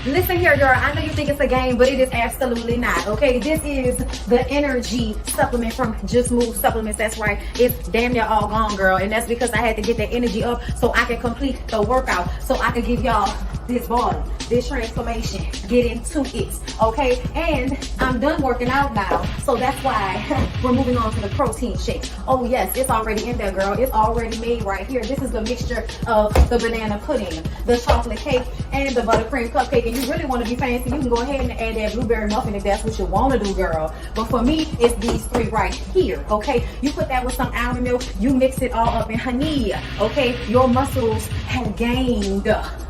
Listen here, girl. I know you think it's a game, but it is absolutely not. Okay, this is the energy supplement from Just Move Supplements. That's right. It's damn near all gone, girl, and that's because I had to get that energy up so I can complete the workout, so I can give y'all this body, this transformation, get into it. Okay, and I'm done working out now, so that's why we're moving on to the protein shake. Oh yes, it's already in there, girl. It's already made right here. This is the mixture of the banana pudding, the chocolate cake, and the buttercream cupcake. And you really want to be fancy, you can go ahead and add that blueberry muffin if that's what you want to do, girl. But for me, it's these three right here. Okay, you put that with some almond milk, you mix it all up in honey. Okay, your muscles have gained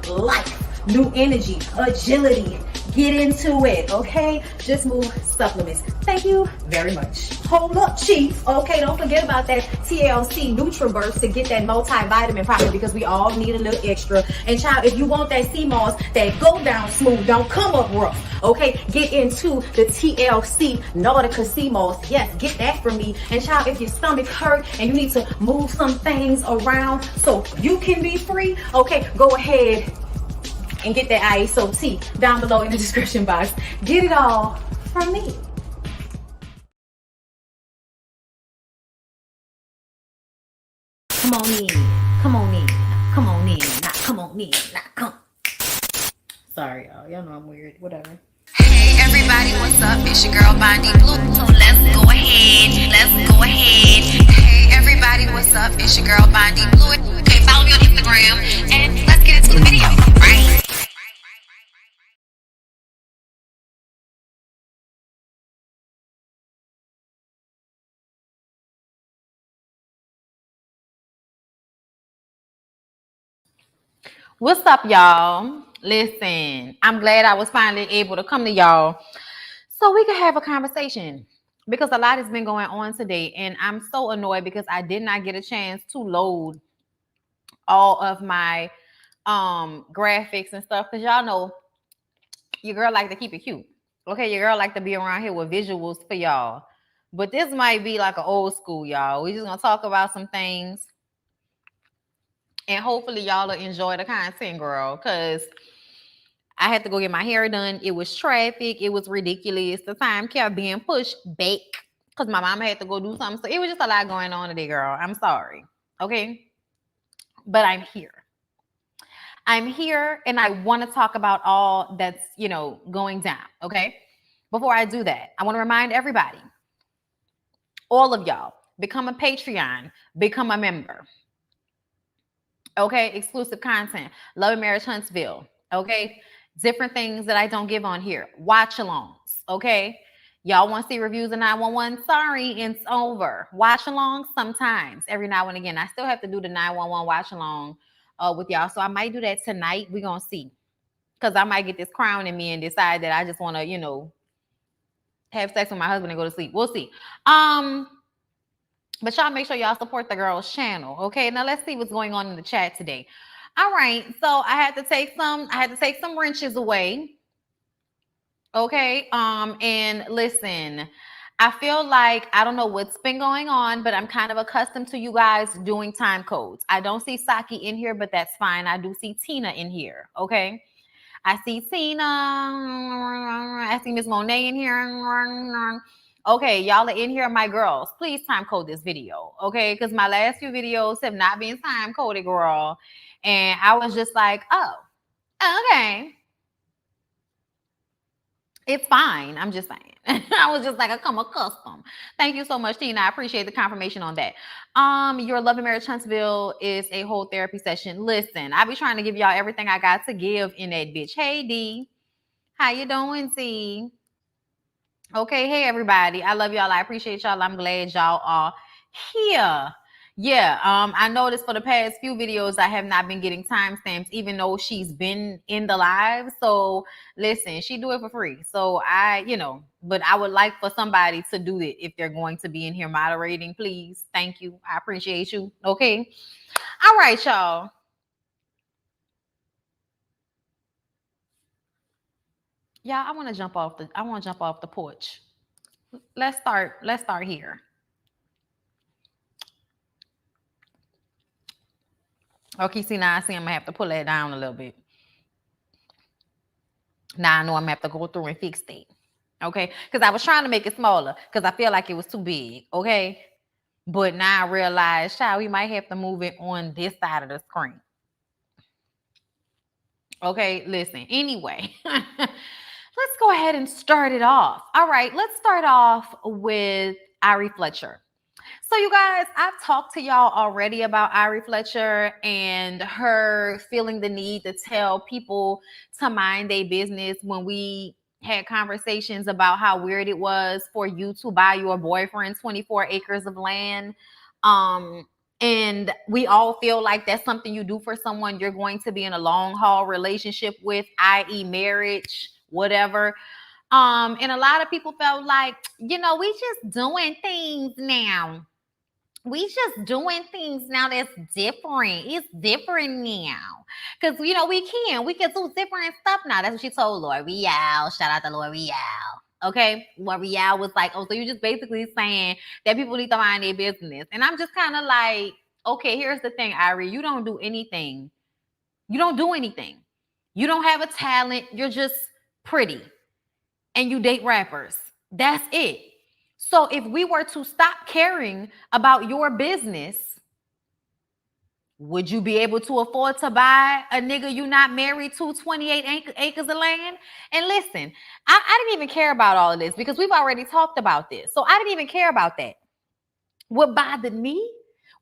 life, new energy, agility. Get into it, okay? Just Move Supplements. Thank you very much. Hold up, Chief. Okay, don't forget about that TLC NutriBurst to get that multivitamin probably, because we all need a little extra. And child, if you want that sea moss that go down smooth, don't come up rough, okay? Get into the TLC Nautica sea moss. Yes, get that from me. And child, if your stomach hurt and you need to move some things around so you can be free, okay, go ahead and get that ISOT down below in the description box. Get it all from me. Come on in, come on in, come on in, not come on in, not come. Sorry, y'all know I'm weird, whatever. Hey everybody, what's up? It's your girl BondyBlue. So let's go ahead. Hey everybody, what's up? It's your girl BondyBlue. Okay, follow me on Instagram and let's get into the video, right? What's up, y'all? Listen, I'm glad I was finally able to come to y'all so we could have a conversation, because a lot has been going on today and I'm so annoyed because I did not get a chance to load all of my graphics and stuff, because y'all know your girl like to keep it cute. Okay, your girl like to be around here with visuals for y'all. But this might be like an old school, y'all. We just gonna talk about some things and hopefully y'all will enjoy the content, girl, because I had to go get my hair done. It was traffic. It was ridiculous. The time kept being pushed back because my mama had to go do something. So it was just a lot going on today, girl. I'm sorry. Okay. But I'm here. I'm here and I want to talk about all that's, going down. Okay. Before I do that, I want to remind everybody, all of y'all, become a Patreon, become a member. Okay. Exclusive content. Love and Marriage Huntsville. Okay. Different things that I don't give on here. Watch alongs. Okay. Y'all want to see reviews of 911? Sorry, it's over. Watch along sometimes, every now and again. I still have to do the 911 watch along with y'all. So I might do that tonight. We're going to see. Because I might get this crown in me and decide that I just want to, have sex with my husband and go to sleep. We'll see. But y'all make sure y'all support the girl's channel. Okay. Now let's see what's going on in the chat today. All right. So I had to take some wrenches away. Okay. And listen, I feel like, I don't know what's been going on, but I'm kind of accustomed to you guys doing time codes. I don't see Saki in here, but that's fine. I do see Tina in here. Okay. I see Tina. I see Miss Monet in here. Okay, y'all are in here, my girls. Please time code this video, okay? Because my last few videos have not been time coded, girl. And I was just like, oh, okay. It's fine. I'm just saying. I was just like, I come accustomed. Thank you so much, Tina. I appreciate the confirmation on that. Your Love and Marriage Huntsville is a whole therapy session. Listen, I be trying to give y'all everything I got to give in that bitch. Hey, D. How you doing, C? Okay, hey, everybody. I love y'all. I appreciate y'all. I'm glad y'all are here. Yeah, I noticed for the past few videos I have not been getting timestamps, even though she's been in the live. So listen, she do it for free. So but I would like for somebody to do it if they're going to be in here moderating, please. Thank you. I appreciate you. Okay. All right, y'all. Yeah, I want to jump off the porch. Let's start here. Okay, see, now I see I'm gonna have to pull that down a little bit. Now I know I'm gonna have to go through and fix that. Okay, because I was trying to make it smaller because I feel like it was too big. Okay, but now I realize, child, we might have to move it on this side of the screen. Okay, listen. Anyway, let's go ahead and start it off. All right, let's start off with Irie Fletcher. So, you guys, I've talked to y'all already about Irie Fletcher and her feeling the need to tell people to mind their business when we had conversations about how weird it was for you to buy your boyfriend 24 acres of land. And we all feel like that's something you do for someone you're going to be in a long haul relationship with, i.e., marriage, whatever. And a lot of people felt like, we just doing things now. We just doing things now that's different. It's different now. Because, we can do different stuff now. That's what she told L'Oreal. Shout out to L'Oreal. Okay? L'Oreal was like, oh, so you're just basically saying that people need to mind their business. And I'm just kind of like, okay, here's the thing, Irie. You don't do anything. You don't do anything. You don't have a talent. You're just pretty. And you date rappers. That's it. So if we were to stop caring about your business, would you be able to afford to buy a nigga you not married to 28 acres of land? And listen, I didn't even care about all of this because we've already talked about this. So I didn't even care about that. What bothered me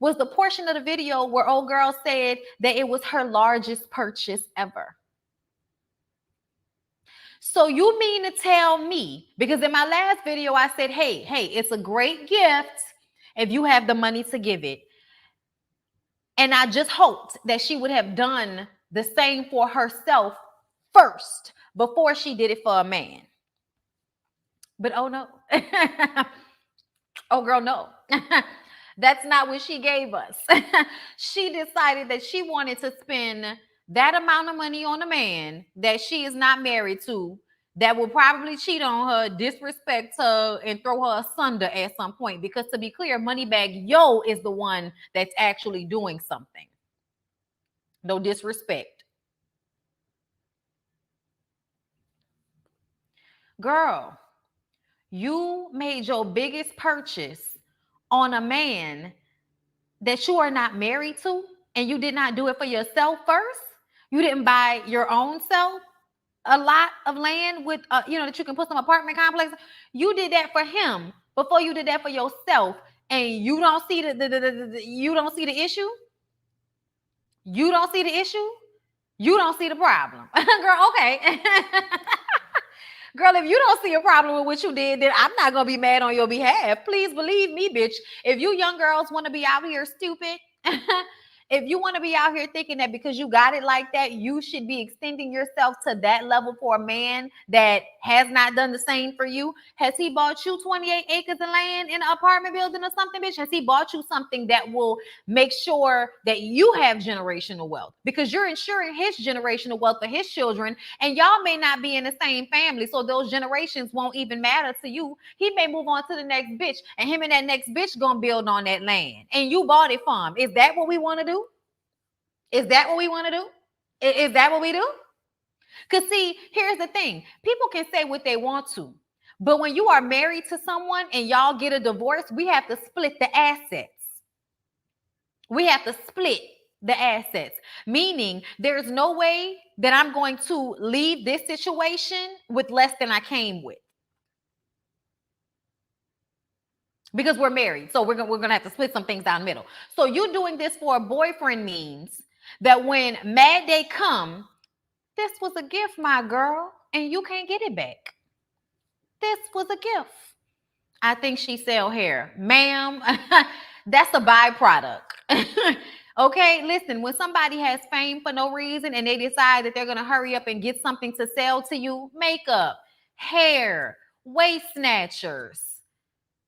was the portion of the video where old girl said that it was her largest purchase ever. So you mean to tell me, because in my last video I said, hey, it's a great gift if you have the money to give it. And I just hoped that she would have done the same for herself first before she did it for a man. But oh no. Oh girl, no. That's not what she gave us. She decided that she wanted to spend that amount of money on a man that she is not married to, that will probably cheat on her, disrespect her, and throw her asunder at some point. Because to be clear, Moneybag Yo is the one that's actually doing something. No disrespect. Girl, you made your biggest purchase on a man that you are not married to, and you did not do it for yourself first. You didn't buy your own self a lot of land with, that you can put some apartment complexes. You did that for him before you did that for yourself, and you don't see you don't see the issue. You don't see the issue. You don't see the problem, girl. Okay. Girl, if you don't see a problem with what you did, then I'm not going to be mad on your behalf. Please believe me, bitch. If you young girls want to be out here stupid, if you want to be out here thinking that because you got it like that, you should be extending yourself to that level for a man that has not done the same for you. Has he bought you 28 acres of land in an apartment building or something, bitch? Has he bought you something that will make sure that you have generational wealth? Because you're ensuring his generational wealth for his children, and y'all may not be in the same family, so those generations won't even matter to you. He may move on to the next bitch, and him and that next bitch gonna build on that land, and you bought it for him. Is that what we want to do? Is that what we want to do? Is that what we do? Because see, here's the thing. People can say what they want to, but when you are married to someone and y'all get a divorce, we have to split the assets. We have to split the assets, meaning there's no way that I'm going to leave this situation with less than I came with. Because we're married. So we're gonna have to split some things down the middle. So you doing this for a boyfriend means that when Mad Day come, this was a gift, my girl, and you can't get it back. This was a gift. I think she sell hair. Ma'am, that's a byproduct. Okay, listen, when somebody has fame for no reason and they decide that they're gonna hurry up and get something to sell to you, makeup, hair, waist snatchers.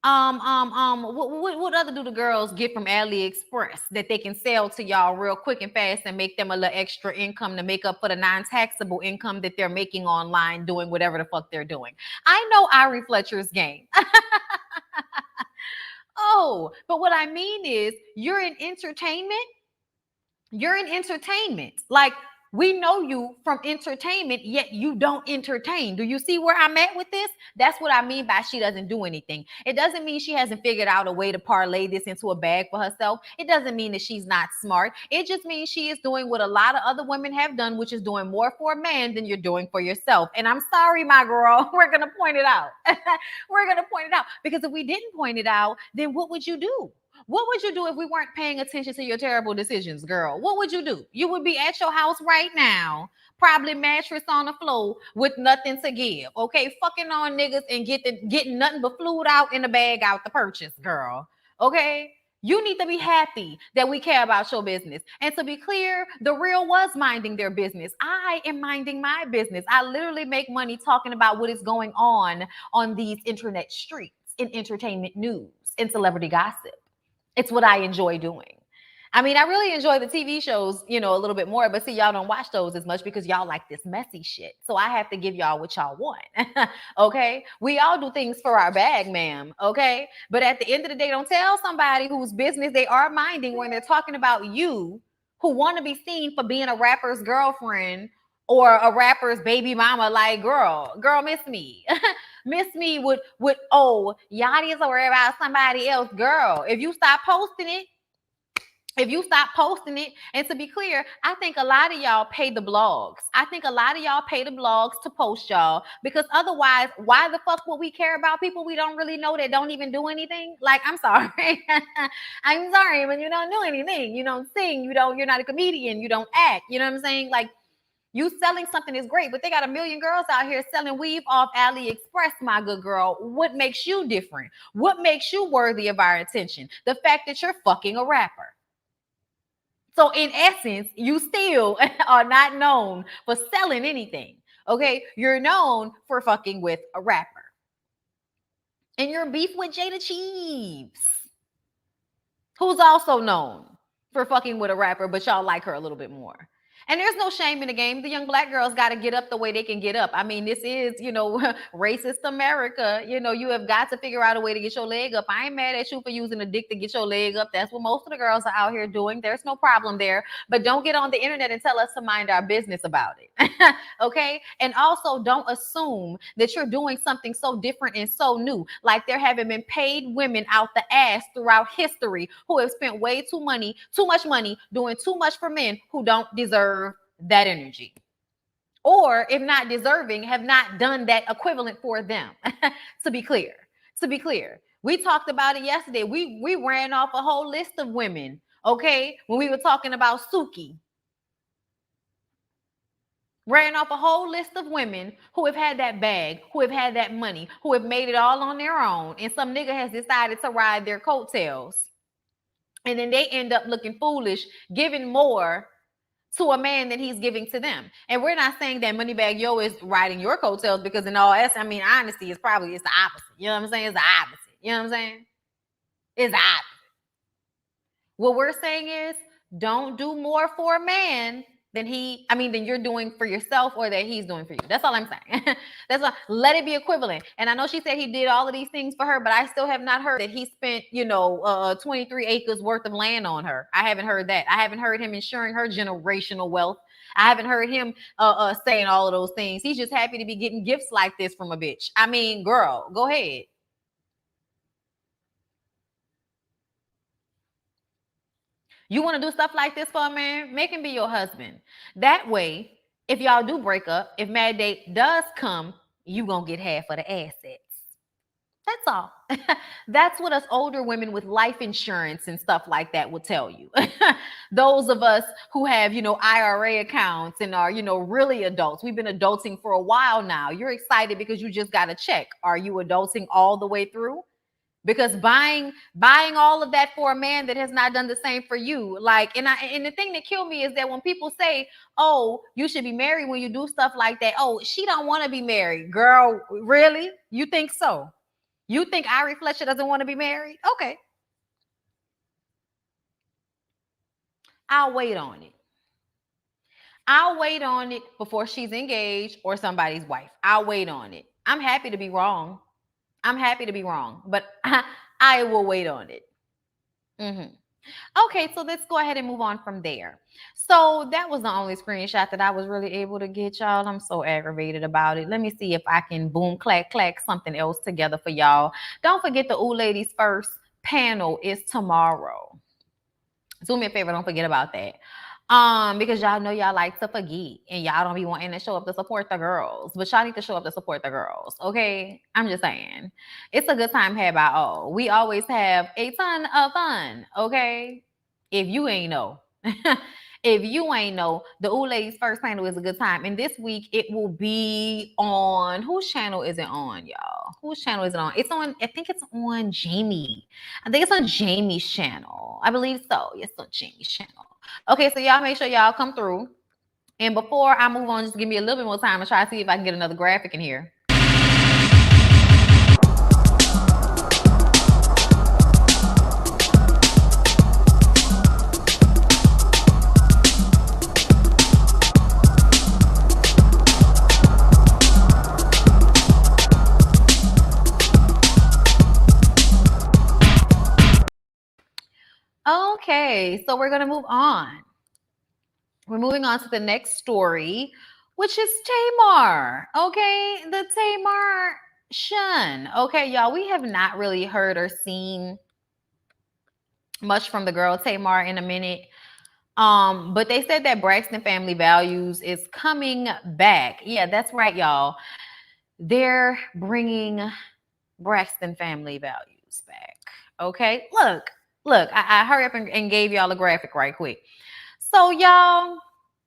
What other do the girls get from AliExpress that they can sell to y'all real quick and fast and make them a little extra income to make up for the non-taxable income that they're making online doing whatever the fuck they're doing? I know Irie Fletcher's game. Oh, but what I mean is you're in entertainment. You're in entertainment. Like, We know you from entertainment, yet you don't entertain. Do you see where I'm at with this? That's what I mean by she doesn't do anything. It doesn't mean she hasn't figured out a way to parlay this into a bag for herself. It doesn't mean that she's not smart. It just means she is doing what a lot of other women have done, which is doing more for a man than you're doing for yourself. And I'm sorry, my girl, we're going to point it out. We're going to point it out, because if we didn't point it out, then what would you do? What would you do if we weren't paying attention to your terrible decisions, girl? What would you do? You would be at your house right now, probably mattress on the floor with nothing to give. Okay, fucking on niggas and getting nothing but fluid out in the bag out the purchase, girl. Okay? You need to be happy that we care about your business. And to be clear, the real was minding their business. I am minding my business. I literally make money talking about what is going on these internet streets, in entertainment news, in celebrity gossip. It's what I enjoy doing. I mean, I really enjoy the TV shows, a little bit more, but see, y'all don't watch those as much because y'all like this messy shit. So I have to give y'all what y'all want. Okay? We all do things for our bag, ma'am. Okay? But at the end of the day, don't tell somebody whose business they are minding when they're talking about you, who want to be seen for being a rapper's girlfriend or a rapper's baby mama. Like, girl, miss me. Miss me with y'all need to worry about somebody else. Girl, if you stop posting it, and to be clear, I think a lot of y'all pay the blogs. I think a lot of y'all pay the blogs to post y'all, because otherwise, why the fuck would we care about people we don't really know that don't even do anything? Like, I'm sorry. I'm sorry, but you don't do anything. You don't sing. You're not a comedian. You don't act. You know what I'm saying? Like, you selling something is great, but they got a million girls out here selling weave off AliExpress, my good girl. What makes you different? What makes you worthy of our attention? The fact that you're fucking a rapper. So in essence, you still are not known for selling anything, okay? You're known for fucking with a rapper. And you're beef with Jada Cheeves, who's also known for fucking with a rapper, but y'all like her a little bit more. And there's no shame in the game. The young black girls got to get up the way they can get up. I mean, this is, racist America. You have got to figure out a way to get your leg up. I ain't mad at you for using a dick to get your leg up. That's what most of the girls are out here doing. There's no problem there. But don't get on the internet and tell us to mind our business about it. Okay? And also don't assume that you're doing something so different and so new. Like there haven't been paid women out the ass throughout history who have spent way too much money doing too much for men who don't deserve that energy, or if not deserving, have not done that equivalent for them. To be clear, we talked about it yesterday. We ran off a whole list of women, okay, when we were talking about Suki. Ran off a whole list of women who have had that bag, who have had that money, who have made it all on their own, and some nigga has decided to ride their coattails, and then they end up looking foolish, giving more to a man than he's giving to them. And we're not saying that Moneybag Yo is riding your coattails, because in all honesty, honesty is probably, it's the opposite. You know what I'm saying? It's the opposite. You know what I'm saying? It's the opposite. What we're saying is, don't do more for a man than you're doing for yourself, or that he's doing for you. That's all I'm saying. That's all. Let it be equivalent. And I know she said he did all of these things for her, but I still have not heard that he spent, 23 acres worth of land on her. I haven't heard that. I haven't heard him ensuring her generational wealth. I haven't heard him saying all of those things. He's just happy to be getting gifts like this from a bitch. Girl, go ahead. You want to do stuff like this for a man? Make him be your husband. That way, if y'all do break up, if Mad Date does come, you gonna get half of the assets. That's all. That's what us older women with life insurance and stuff like that will tell you. Those of us who have, IRA accounts and are, really adults. We've been adulting for a while now. You're excited because you just got a check. Are you adulting all the way through? Because buying all of that for a man that has not done the same for you, and the thing that killed me is that when people say, "Oh, you should be married when you do stuff like that," oh, she don't want to be married, girl. Really? You think so? You think Irie Fletcher doesn't want to be married? Okay, I'll wait on it. I'll wait on it before she's engaged or somebody's wife. I'll wait on it. I'm happy to be wrong. But I will wait on it. Okay, so let's go ahead and move on from there. So that was the only screenshot that I was really able to get, y'all. I'm so aggravated about it. Let me see if I can boom, clack, clack something else together for y'all. Don't forget the Ooh Ladies First panel is tomorrow. Do me a favor, don't forget about that. Because y'all know y'all like to forget and y'all don't be wanting to show up to support the girls, but y'all need to show up to support the girls. Okay, I'm just saying, it's a good time had by all. We always have a ton of fun. Okay, if you ain't know. If you ain't know, the Ooh Ladies First panel is a good time. And this week it will be on, whose channel is it on, y'all? Whose channel is it on? It's on, I think it's on Jamie. I think it's on Jamie's channel. I believe so. Yes, on Jamie's channel. Okay, so y'all make sure y'all come through. And before I move on, just give me a little bit more time to try to see if I can get another graphic in here. Okay, so we're going to move on. We're moving on to the next story, which is Tamar. Okay, the Tamar shun. Okay, y'all, we have not really heard or seen much from the girl Tamar in a minute. But they said that Braxton Family Values is coming back. Yeah, that's right, y'all. They're bringing Braxton Family Values back. Okay, look, I hurry up and gave y'all a graphic right quick. So, y'all,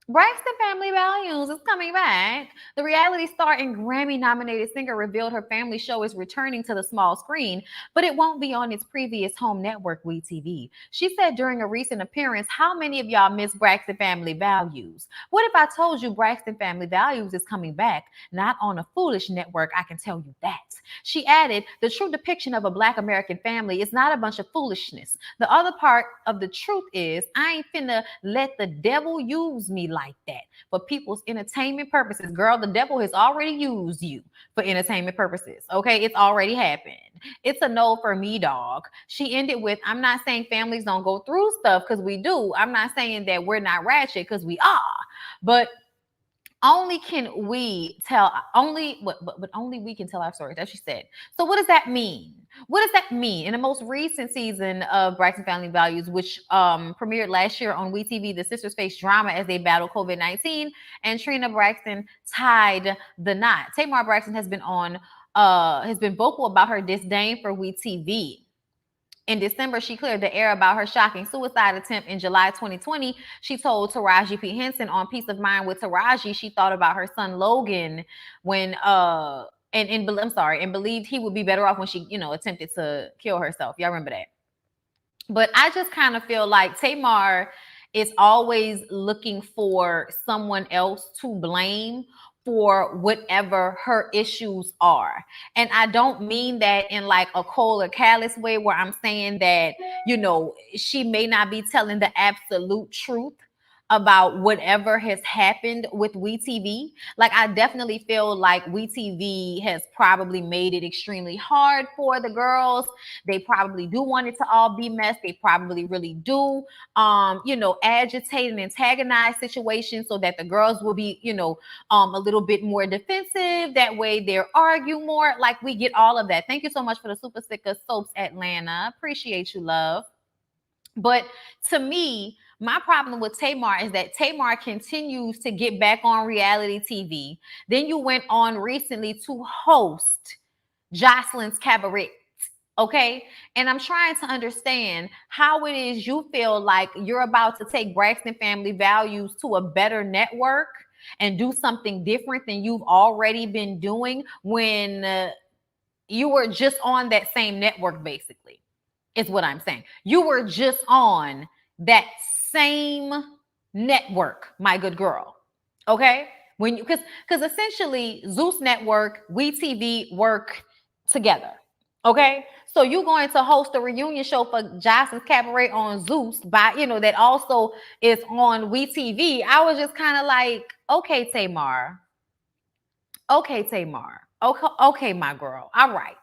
Braxton Family Values is coming back. The reality star and Grammy-nominated singer revealed her family show is returning to the small screen, but it won't be on its previous home network, WeTV. She said during a recent appearance, "How many of y'all miss Braxton Family Values? What if I told you Braxton Family Values is coming back? Not on a foolish network, I can tell you that." She added, "The true depiction of a Black American family is not a bunch of foolishness. The other part of the truth is I ain't finna let the devil use me like that for people's entertainment purposes." Girl, the devil has already used you for entertainment purposes. Okay, it's already happened. It's a no for me, dog. She ended with, "I'm not saying families don't go through stuff, because we do. I'm not saying that we're not ratchet, because we are. But only can we tell but only we can tell our stories," as she said. So what does that mean? What does that mean? In the most recent season of Braxton Family Values, which premiered last year on WeTV, the sisters face drama as they battle COVID-19, and Trina Braxton tied the knot. Tamar Braxton has been vocal about her disdain for WeTV. In December, she cleared the air about her shocking suicide attempt. In July 2020, she told Taraji P. Henson on Peace of Mind with Taraji she thought about her son Logan when and believed he would be better off when she, attempted to kill herself. Y'all remember that? But I just kind of feel like Tamar is always looking for someone else to blame for whatever her issues are. And I don't mean that in like a cold or callous way where I'm saying that, she may not be telling the absolute truth about whatever has happened with WeTV. Like, I definitely feel like WeTV has probably made it extremely hard for the girls. They probably do want it to all be messed. They probably really do, agitate and antagonize situations so that the girls will be, a little bit more defensive. That way they argue more. Like, we get all of that. Thank you so much for the Super Sicker Soaps Atlanta. Appreciate you, love. But to me, my problem with Tamar is that Tamar continues to get back on reality TV. Then you went on recently to host Jocelyn's Cabaret. Okay. And I'm trying to understand how it is you feel like you're about to take Braxton Family Values to a better network and do something different than you've already been doing when you were just on that same network, basically, is what I'm saying. You were just on that same network, my good girl. Okay? Because essentially Zeus Network, WeTV work together. Okay, so you're going to host a reunion show for Johnson's Cabaret on Zeus that also is on WeTV. I was just kind of like, okay, Tamar. Okay, my girl. All right.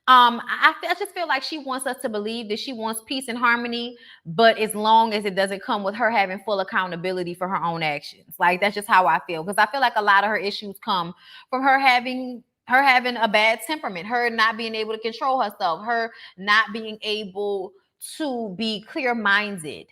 I just feel like she wants us to believe that she wants peace and harmony, but as long as it doesn't come with her having full accountability for her own actions. Like, that's just how I feel. Because I feel like a lot of her issues come from her having a bad temperament, her not being able to control herself, her not being able to be clear-minded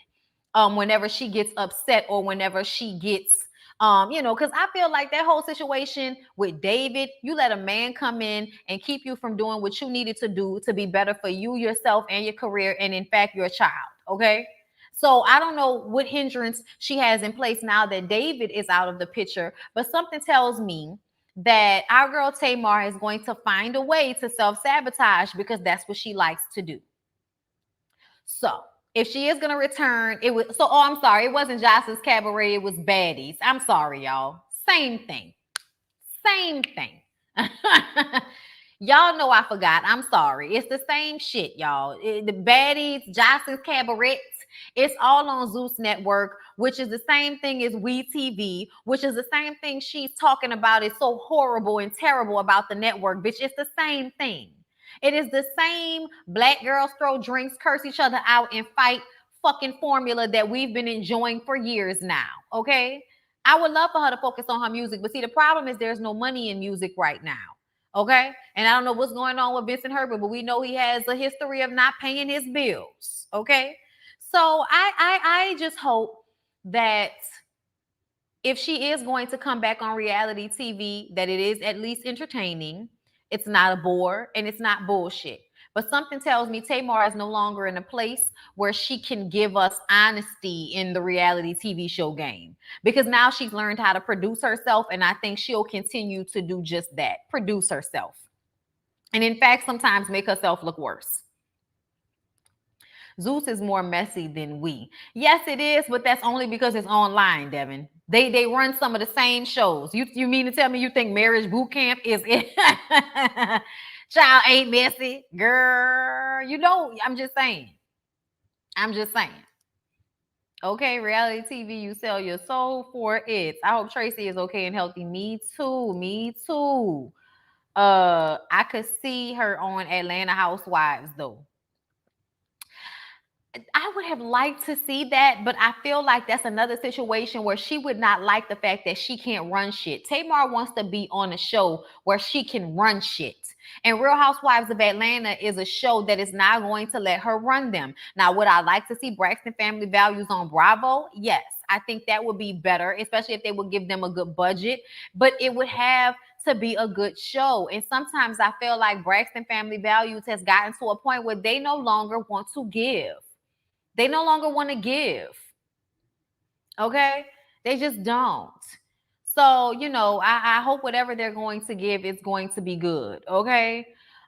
whenever she gets upset or whenever she gets because I feel like that whole situation with David, you let a man come in and keep you from doing what you needed to do to be better for you, yourself, and your career, and in fact, your child. Okay. So I don't know what hindrance she has in place now that David is out of the picture, but something tells me that our girl Tamar is going to find a way to self-sabotage because that's what she likes to do. So if she is gonna return, I'm sorry, it wasn't Jocelyn's Cabaret, it was Baddies. I'm sorry, y'all. Same thing. Same thing. Y'all know I forgot. I'm sorry. It's the same shit, y'all. The Baddies, Jocelyn's Cabaret, it's all on Zeus Network, which is the same thing as WeTV, which is the same thing she's talking about. It's so horrible and terrible about the network, bitch. It's the same thing. It is the same black girls throw drinks, curse each other out, and fight fucking formula that we've been enjoying for years now. Okay. I would love for her to focus on her music, but see, the problem is there's no money in music right now. Okay. And I don't know what's going on with Vincent Herbert, but we know he has a history of not paying his bills. Okay. So I just hope that if she is going to come back on reality TV, that it is at least entertaining. It's not a bore and it's not bullshit. But something tells me Tamar is no longer in a place where she can give us honesty in the reality TV show game. Because now she's learned how to produce herself, and I think she'll continue to do just that, produce herself. And in fact, sometimes make herself look worse. Zeus is more messy than we. Yes, it is, but that's only because it's online, Devin. They run some of the same shows. You mean to tell me you think Marriage Boot Camp is it? Child ain't messy, girl. You know, I'm just saying. Okay, reality TV, you sell your soul for it. I hope Tracy is okay and healthy. Me too. I could see her on Atlanta Housewives though. I would have liked to see that, but I feel like that's another situation where she would not like the fact that she can't run shit. Tamar wants to be on a show where she can run shit. And Real Housewives of Atlanta is a show that is not going to let her run them. Now, would I like to see Braxton Family Values on Bravo? Yes, I think that would be better, especially if they would give them a good budget. But it would have to be a good show. And sometimes I feel like Braxton Family Values has gotten to a point where they no longer want to give. They no longer want to give. Okay? They just don't. So, I hope whatever they're going to give is going to be good. Okay?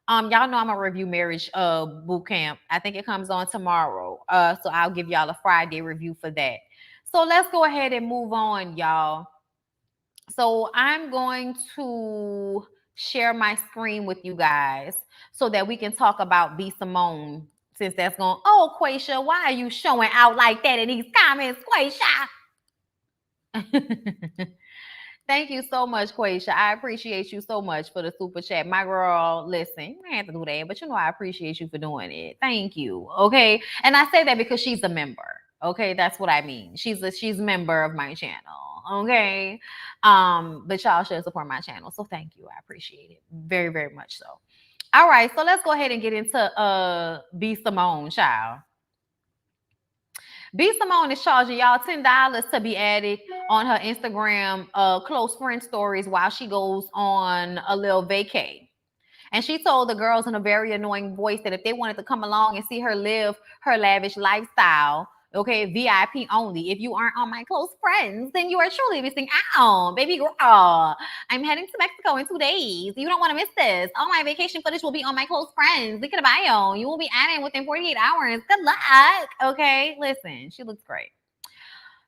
Y'all know I'm gonna review Marriage Boot Camp. I think it comes on tomorrow. So I'll give y'all a Friday review for that. So let's go ahead and move on, y'all. So I'm going to share my screen with you guys so that we can talk about B. Simone. Since that's going, oh, Quaisha, why are you showing out like that in these comments, Quaisha? Thank you so much, Quaisha. I appreciate you so much for the super chat. My girl, listen, you don't have to do that, but I appreciate you for doing it. Thank you. Okay. And I say that because she's a member. Okay, that's what I mean. She's a member of my channel. Okay. But y'all should support my channel. So thank you. I appreciate it. Very, very much so. All right, so let's go ahead and get into B. Simone, child. B. Simone is charging y'all $10 to be added on her Instagram close friend stories while she goes on a little vacay. And she told the girls in a very annoying voice that if they wanted to come along and see her live her lavish lifestyle, okay, VIP only. If you aren't on my close friends, then you are truly missing out, baby girl. I'm heading to Mexico in 2 days. You don't want to miss this. All my vacation footage will be on my close friends. Look at the bio. You will be added within 48 hours. Good luck. Okay, listen, she looks great.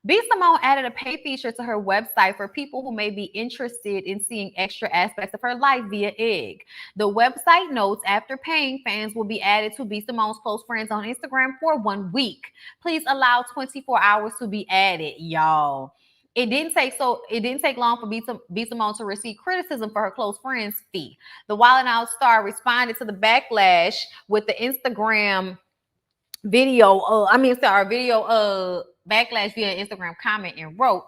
B. Simone added a pay feature to her website for people who may be interested in seeing extra aspects of her life via IG. The website notes after paying, fans will be added to B. Simone's close friends on Instagram for 1 week. Please allow 24 hours to be added, y'all. It didn't take long for B Simone to receive criticism for her close friends fee. The Wild 'N Out star responded to the backlash with the Instagram video backlash via Instagram comment and wrote,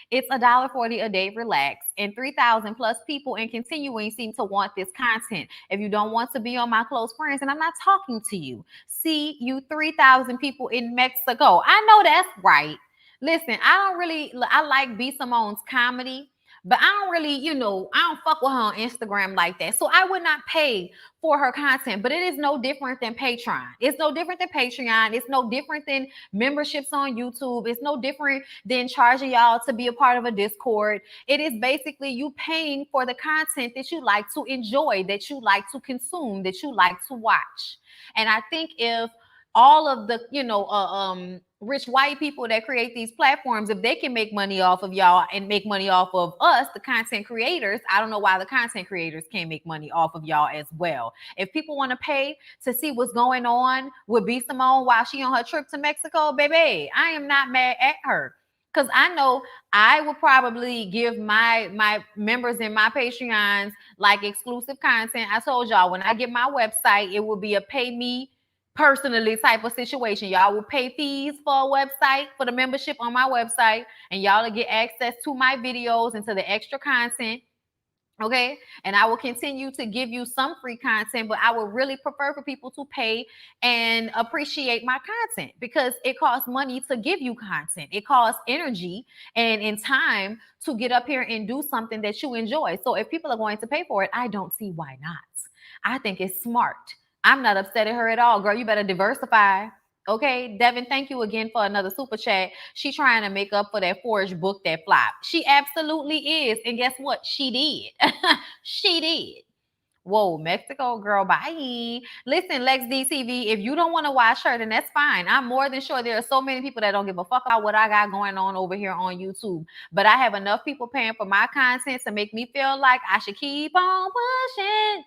"It's $1.40 a day, relax, and 3,000 plus people and continuing seem to want this content. If you don't want to be on my close friends, and I'm not talking to you, see you 3,000 people in Mexico." I know that's right. Listen, I like B Simone's comedy, but I don't really, I don't fuck with her on Instagram like that. So I would not pay for her content, but it is no different than Patreon. It's no different than Patreon. It's no different than memberships on YouTube. It's no different than charging y'all to be a part of a Discord. It is basically you paying for the content that you like to enjoy, that you like to consume, that you like to watch. And I think if all of the, rich white people that create these platforms, if they can make money off of y'all and make money off of us, the content creators, I don't know why the content creators can't make money off of y'all as well. If people want to pay to see what's going on with B Simone while she on her trip to Mexico, baby, I am not mad at her. Because I know I will probably give my members in my Patreons like exclusive content. I told y'all when I get my website, it will be a pay me personally type of situation. Y'all will pay fees for a website, for the membership on my website, and y'all will get access to my videos and to the extra content. Okay. And I will continue to give you some free content, but I would really prefer for people to pay and appreciate my content because it costs money to give you content. It costs energy and time to get up here and do something that you enjoy. So if people are going to pay for it, I don't see why not. I think it's smart. I'm not upset at her at all. Girl, you better diversify. Okay, Devin, thank you again for another super chat. She trying to make up for that forged book that flopped. She absolutely is. And guess what? She did. She did. Whoa, Mexico, girl, bye. Listen, Lex DTV, if you don't want to watch her, then that's fine. I'm more than sure there are so many people that don't give a fuck about what I got going on over here on YouTube. But I have enough people paying for my content to make me feel like I should keep on pushing.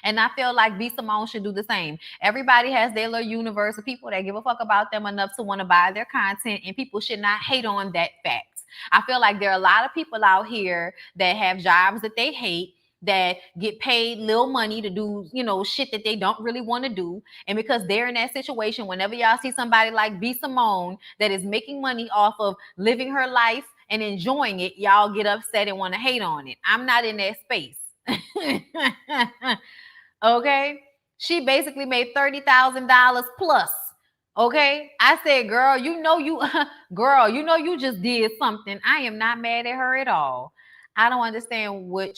And I feel like B Simone should do the same. Everybody has their little universe of people that give a fuck about them enough to want to buy their content, and people should not hate on that fact. I feel like there are a lot of people out here that have jobs that they hate, that get paid little money to do, shit that they don't really want to do. And because they're in that situation, whenever y'all see somebody like B Simone that is making money off of living her life and enjoying it, y'all get upset and want to hate on it. I'm not in that space. Okay, she basically made $30,000 plus. Okay, I said, girl, you just did something. I am not mad at her at all. I don't understand what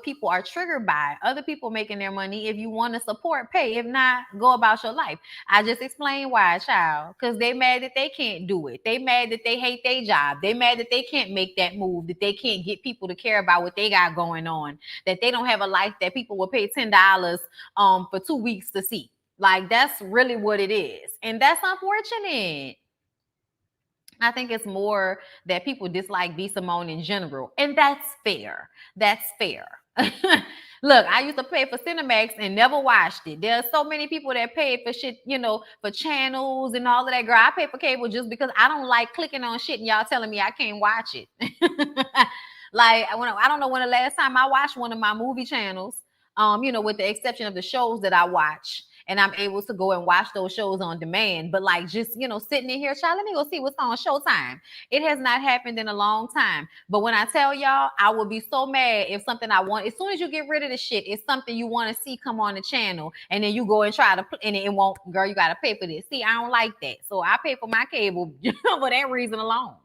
people are triggered by. Other people making their money. If you want to support, pay. If not, go about your life. I just explained why, child. Because they mad that they can't do it. They mad that they hate their job. They mad that they can't make that move, that they can't get people to care about what they got going on, that they don't have a life that people will pay $10 for 2 weeks to see. Like, that's really what it is. And that's unfortunate. I think it's more that people dislike B Simone in general. And that's fair. That's fair. Look, I used to pay for Cinemax and never watched it. There are so many people that paid for shit, for channels and all of that. Girl, I pay for cable just because I don't like clicking on shit and y'all telling me I can't watch it. Like, I don't know when the last time I watched one of my movie channels, with the exception of the shows that I watch. And I'm able to go and watch those shows on demand. But like just, sitting in here, child, let me go see what's on Showtime. It has not happened in a long time. But when I tell y'all, I will be so mad if something I want, as soon as you get rid of the shit, it's something you want to see come on the channel. And then you go and try to, and it won't, girl, you got to pay for this. See, I don't like that. So I pay for my cable for that reason alone.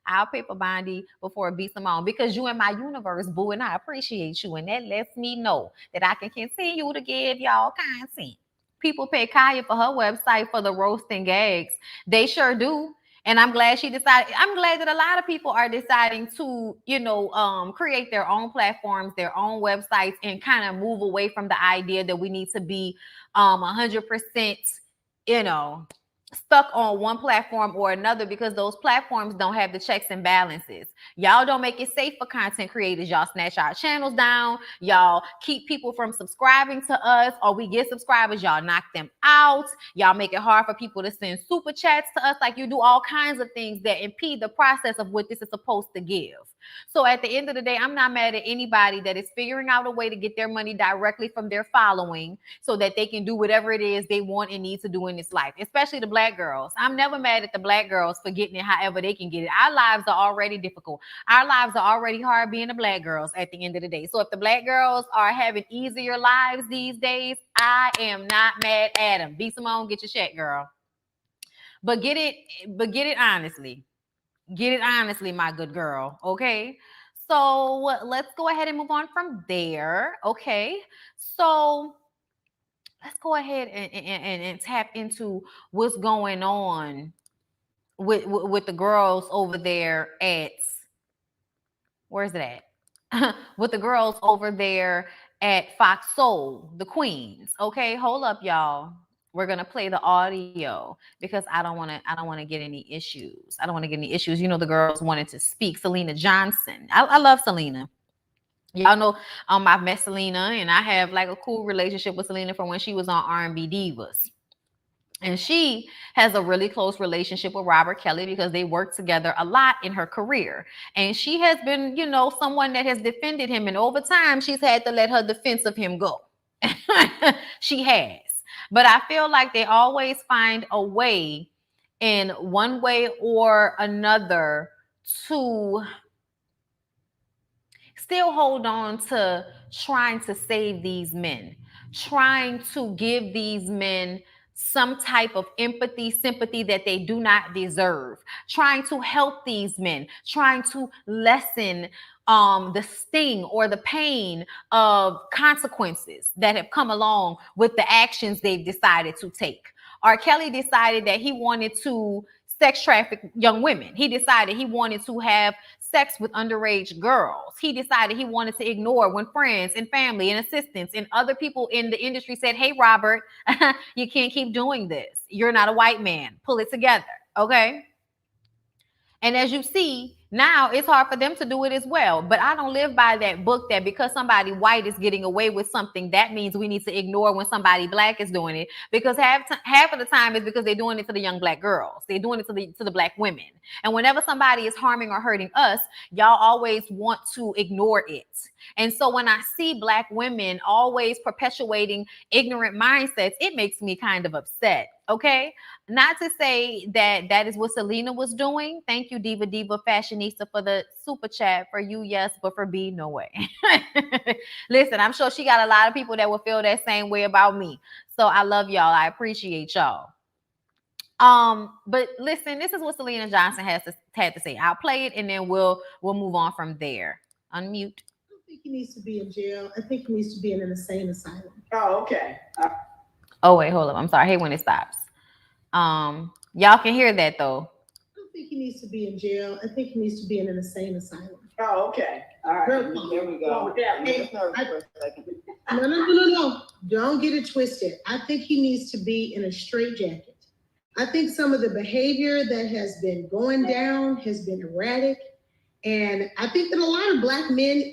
I'll pay for Bondi before B Simone because you in my universe, boo, and I appreciate you. And that lets me know that I can continue to give y'all content. People pay Kaya for her website for the roast and gags. They sure do. And I'm glad she decided. I'm glad that a lot of people are deciding to, create their own platforms, their own websites, and kind of move away from the idea that we need to be 100%, stuck on one platform or another because those platforms don't have the checks and balances. Y'all don't make it safe for content creators. Y'all snatch our channels down. Y'all keep people from subscribing to us, or we get subscribers, y'all knock them out. Y'all make it hard for people to send super chats to us. Like, you do all kinds of things that impede the process of what this is supposed to give. So at the end of the day, I'm not mad at anybody that is figuring out a way to get their money directly from their following so that they can do whatever it is they want and need to do in this life, especially the Black girls. I'm never mad at the Black girls for getting it however they can get it. Our lives are already difficult. Our lives are already hard being the Black girls at the end of the day. So if the Black girls are having easier lives these days, I am not mad at them. B Simone, get your check, girl. But get it honestly. Get it honestly, my good girl. Okay. So let's go ahead and move on from there. Okay. So let's go ahead and tap into what's going on with the girls over there at, where's it at? With the girls over there at Fox Soul, the queens. Okay, hold up, y'all. We're gonna play the audio because I don't want to get any issues. I don't want to get any issues. You know, the girls wanted to speak. Syleena Johnson. I love Syleena. Y'all know I've met Syleena and I have like a cool relationship with Syleena from when she was on R&B Divas. And she has a really close relationship with Robert Kelly because they worked together a lot in her career. And she has been, you know, someone that has defended him. And over time, she's had to let her defense of him go. She has. But I feel like they always find a way in one way or another to still hold on to trying to save these men, trying to give these men some type of empathy, sympathy that they do not deserve, trying to help these men, trying to lessen the sting or the pain of consequences that have come along with the actions they've decided to take. R. Kelly decided that he wanted to sex traffic young women. He decided he wanted to have sex with underage girls. He decided he wanted to ignore when friends and family and assistants and other people in the industry said, hey, Robert, you can't keep doing this. You're not a white man. Pull it together. Okay. And as you see, now it's hard for them to do it as well. But I don't live by that book that because somebody white is getting away with something, that means we need to ignore when somebody Black is doing it. Because half of the time it's because they're doing it to the young Black girls. They're doing it to the Black women. And whenever somebody is harming or hurting us, y'all always want to ignore it. And so when I see Black women always perpetuating ignorant mindsets, it makes me kind of upset. Okay. Not to say that that is what Syleena was doing. Thank you, Diva Fashionista, for the super chat. For you, yes, but for B, no way. Listen, I'm sure she got a lot of people that will feel that same way about me. So I love y'all. I appreciate y'all. But listen, this is what Syleena Johnson had to say. I'll play it and then we'll move on from there. Unmute. I don't think he needs to be in jail. I think he needs to be in an insane asylum. Oh, okay. Oh, wait, hold up. I'm sorry. I hate when it stops. Y'all can hear that though. I don't think he needs to be in jail. I think he needs to be in an insane asylum. Oh, okay. All right. There we go. No. Don't get it twisted. I think he needs to be in a straitjacket. I think some of the behavior that has been going down has been erratic. And I think that a lot of Black men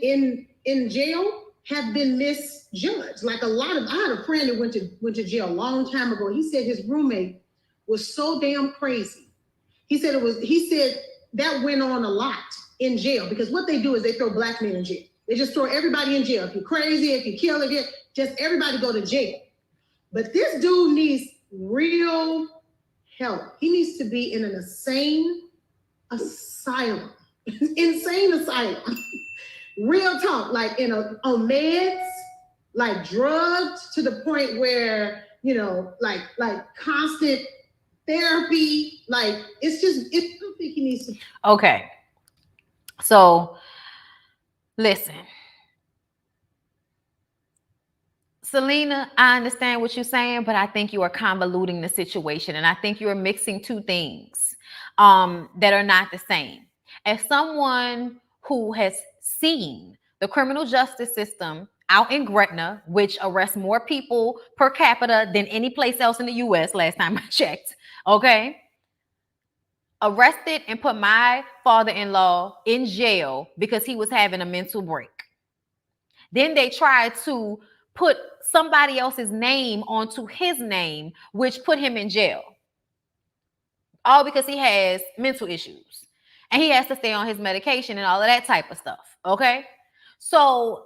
in jail have been misjudged. Like I had a friend that went to jail a long time ago. He said his roommate was so damn crazy. He said that went on a lot in jail because what they do is they throw Black men in jail. They just throw everybody in jail. If you're crazy, if you kill, just everybody go to jail. But this dude needs real help. He needs to be in an insane asylum. Insane asylum. Real talk, like on meds, like drugged to the point where, you know, like constant therapy. Like I don't think he needs to. Okay. So listen. Syleena, I understand what you're saying, but I think you are convoluting the situation. And I think you are mixing two things that are not the same. As someone who has seen the criminal justice system out in Gretna, which arrests more people per capita than any place else in the U.S. last time I checked. Okay. Arrested and put my father-in-law in jail because he was having a mental break. Then they tried to put somebody else's name onto his name, which put him in jail. All because he has mental issues. And he has to stay on his medication and all of that type of stuff. Okay. So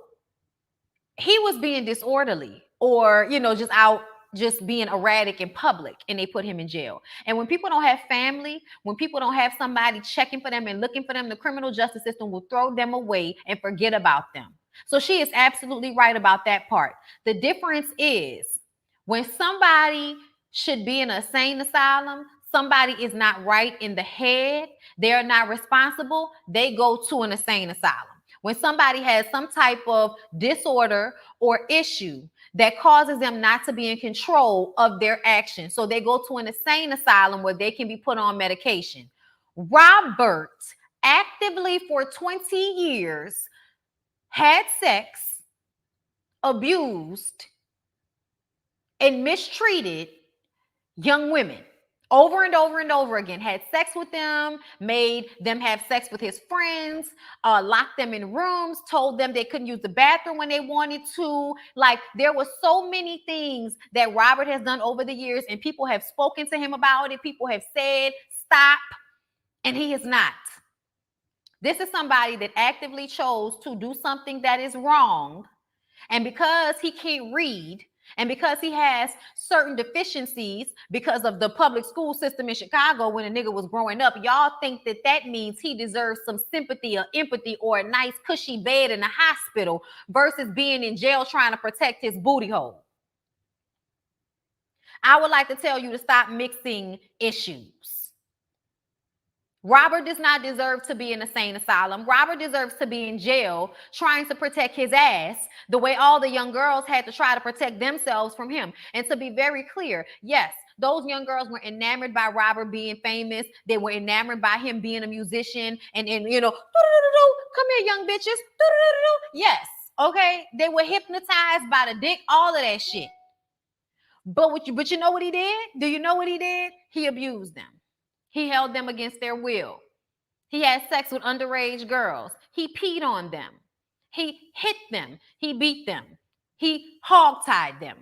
he was being disorderly or, just out, just being erratic in public, and they put him in jail. And when people don't have family, when people don't have somebody checking for them and looking for them, the criminal justice system will throw them away and forget about them. So she is absolutely right about that part. The difference is when somebody should be in an insane asylum, somebody is not right in the head, they're not responsible, they go to an insane asylum. When somebody has some type of disorder or issue that causes them not to be in control of their actions, so they go to an insane asylum where they can be put on medication. Robert actively for 20 years had sex, abused, and mistreated young women. Over and over and over again, had sex with them, made them have sex with his friends, locked them in rooms, told them they couldn't use the bathroom when they wanted to. Like, there were so many things that Robert has done over the years, and people have spoken to him about it. People have said, stop, and he is not. This is somebody that actively chose to do something that is wrong, and because he can't read, and because he has certain deficiencies because of the public school system in Chicago when a nigga was growing up, y'all think that that means he deserves some sympathy or empathy or a nice cushy bed in a hospital versus being in jail trying to protect his booty hole. I would like to tell you to stop mixing issues. Robert does not deserve to be in a insane asylum. Robert deserves to be in jail trying to protect his ass the way all the young girls had to try to protect themselves from him. And to be very clear, yes, those young girls were enamored by Robert being famous. They were enamored by him being a musician and come here, young bitches. Yes, okay. They were hypnotized by the dick, all of that shit. But you know what he did? Do you know what he did? He abused them. He held them against their will. He had sex with underage girls. He peed on them. He hit them. He beat them. He hogtied them.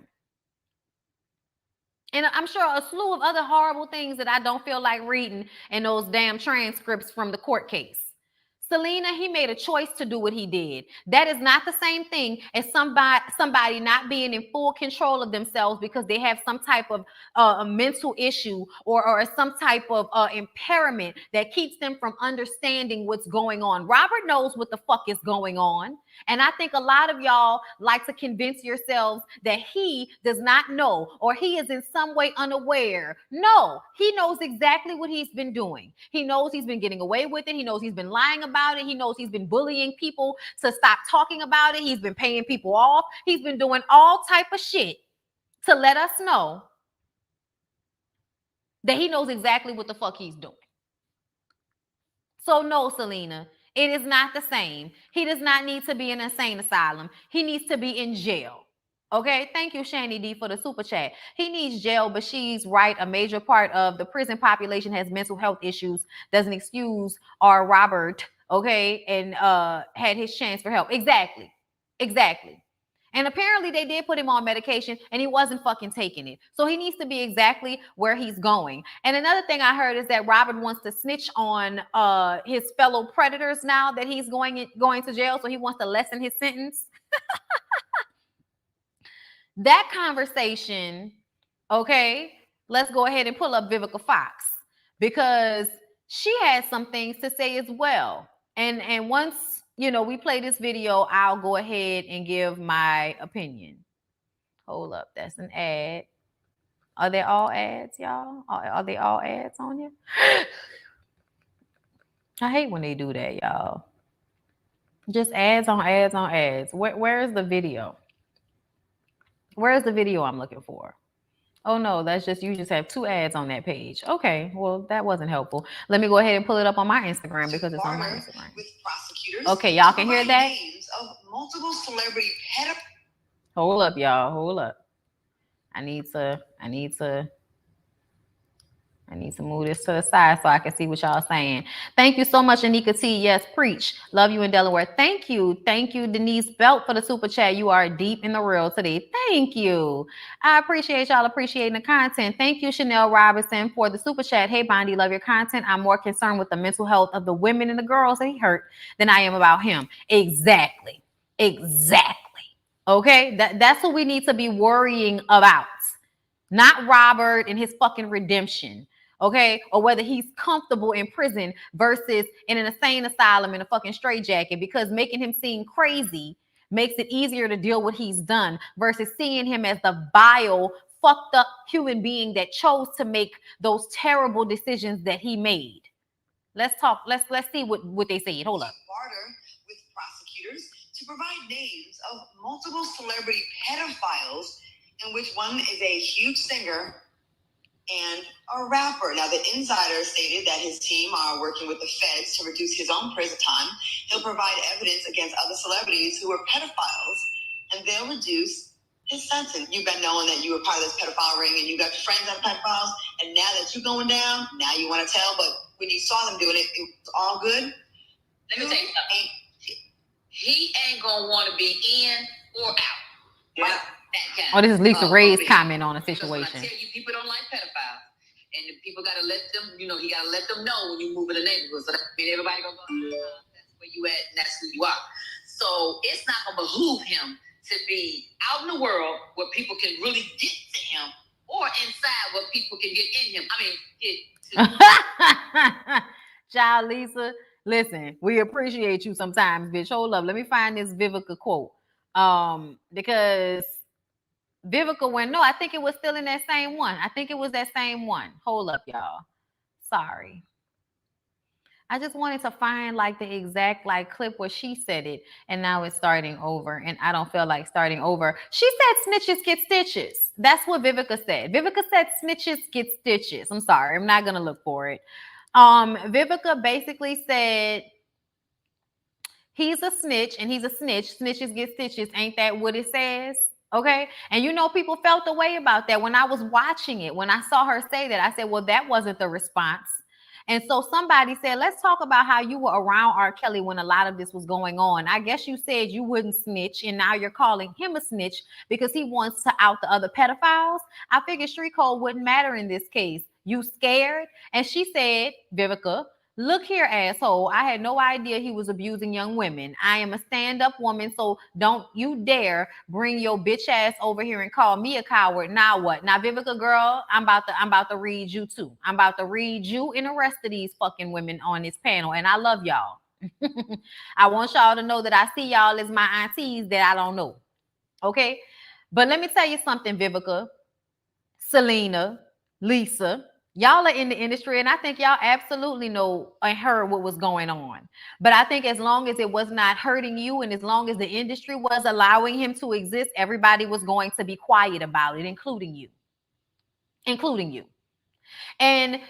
And I'm sure a slew of other horrible things that I don't feel like reading in those damn transcripts from the court case. Syleena, he made a choice to do what he did. That is not the same thing as somebody not being in full control of themselves because they have some type of a mental issue or some type of impairment that keeps them from understanding what's going on. Robert knows what the fuck is going on. And I think a lot of y'all like to convince yourselves that he does not know or he is in some way unaware. No, he knows exactly what he's been doing. He knows he's been getting away with it. He knows he's been lying about it. He knows he's been bullying people to stop talking about it. He's been paying people off. He's been doing all type of shit to let us know that he knows exactly what the fuck he's doing. So no, Syleena, it is not the same. He does not need to be in an insane asylum. He needs to be in jail. Okay, thank you, Shani D, for the super chat. He needs jail, but she's right. A major part of the prison population has mental health issues. Doesn't excuse our Robert, okay, and had his chance for help. Exactly. And apparently they did put him on medication and he wasn't fucking taking it. So he needs to be exactly where he's going. And another thing I heard is that Robert wants to snitch on his fellow predators now that he's going to jail. So he wants to lessen his sentence. That conversation, okay, let's go ahead and pull up Vivica Fox because she has some things to say as well. And once we play this video, I'll go ahead and give my opinion. Hold up, that's an ad. Are they all ads, y'all? Are they all ads on you? I hate when they do that, y'all. Just ads on ads on ads. Where's the video? Where's the video I'm looking for? Oh no, you just have 2 ads on that page. Okay, well, that wasn't helpful. Let me go ahead and pull it up on my Instagram because it's on my Instagram. With prosecutors. Okay, y'all can hear that? Names of multiple celebrity Hold up, y'all. Hold up. I need to I need to move this to the side so I can see what y'all saying. Thank you so much, Anika T. Yes, preach. Love you in Delaware. Thank you. Thank you, Denise Belt, for the super chat. You are deep in the real today. Thank you. I appreciate y'all appreciating the content. Thank you, Chanel Robinson, for the super chat. Hey, Bondi, love your content. I'm more concerned with the mental health of the women and the girls that he hurt than I am about him. Exactly. Exactly. Okay? That's what we need to be worrying about. Not Robert and his fucking redemption. Okay, or whether he's comfortable in prison versus in an insane asylum in a fucking straitjacket, because making him seem crazy makes it easier to deal with what he's done versus seeing him as the vile, fucked up human being that chose to make those terrible decisions that he made. Let's talk. Let's see what they said. Hold up. Barter with prosecutors to provide names of multiple celebrity pedophiles, in which one is a huge singer and a rapper. Now, the insider stated that his team are working with the feds to reduce his own prison time. He'll provide evidence against other celebrities who were pedophiles, and they'll reduce his sentence. You've been knowing that you were part of this pedophile ring, and you got your friends that are pedophiles, and now that you're going down, now you want to tell, but when you saw them doing it, it was all good. Let me tell you something. He ain't gonna want to be in or out. Yeah. Oh, this is Lisa Ray's comment on a situation. I tell you, people don't like pedophiles, and people gotta let them. You know, he gotta let them know when you move in the neighborhood. So that means everybody gonna go. That's where you at, and that's who you are. So it's not gonna behoove him to be out in the world where people can really get to him, or inside where people can get in him. I mean, get to. Child, Lisa, listen, we appreciate you sometimes, bitch. Hold up, let me find this Vivica quote. Because Vivica went, no, I think it was still in that same one. I think it was that same one. Hold up, y'all. Sorry. I just wanted to find like the exact like clip where she said it, and now it's starting over, and I don't feel like starting over. She said snitches get stitches. That's what Vivica said. Vivica said snitches get stitches. I'm sorry, I'm not gonna look for it. Vivica basically said he's a snitch and he's a snitch. Snitches get stitches. Ain't that what it says? Okay. And you know, people felt the way about that when I was watching it. When I saw her say that, I said, well, that wasn't the response. And so somebody said, let's talk about how you were around R. Kelly when a lot of this was going on. I guess you said you wouldn't snitch, and now you're calling him a snitch because he wants to out the other pedophiles. I figured street code wouldn't matter in this case. You scared? And she said, Vivica, look here, asshole. I had no idea he was abusing young women. I am a stand-up woman, so don't you dare bring your bitch ass over here and call me a coward. Now what? Now, Vivica, girl, I'm about to read you too. I'm about to read you and the rest of these fucking women on this panel, and I love y'all. I want y'all to know that I see y'all as my aunties that I don't know. Okay? But let me tell you something, Vivica, Syleena, Lisa. Y'all are in the industry, and I think y'all absolutely know and heard what was going on. But I think as long as it was not hurting you, and as long as the industry was allowing him to exist, everybody was going to be quiet about it, including you. Including you. And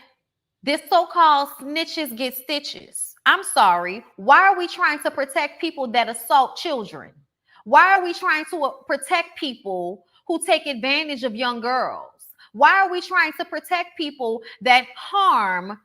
this so-called snitches get stitches. I'm sorry. Why are we trying to protect people that assault children? Why are we trying to protect people who take advantage of young girls? Why are we trying to protect people that harm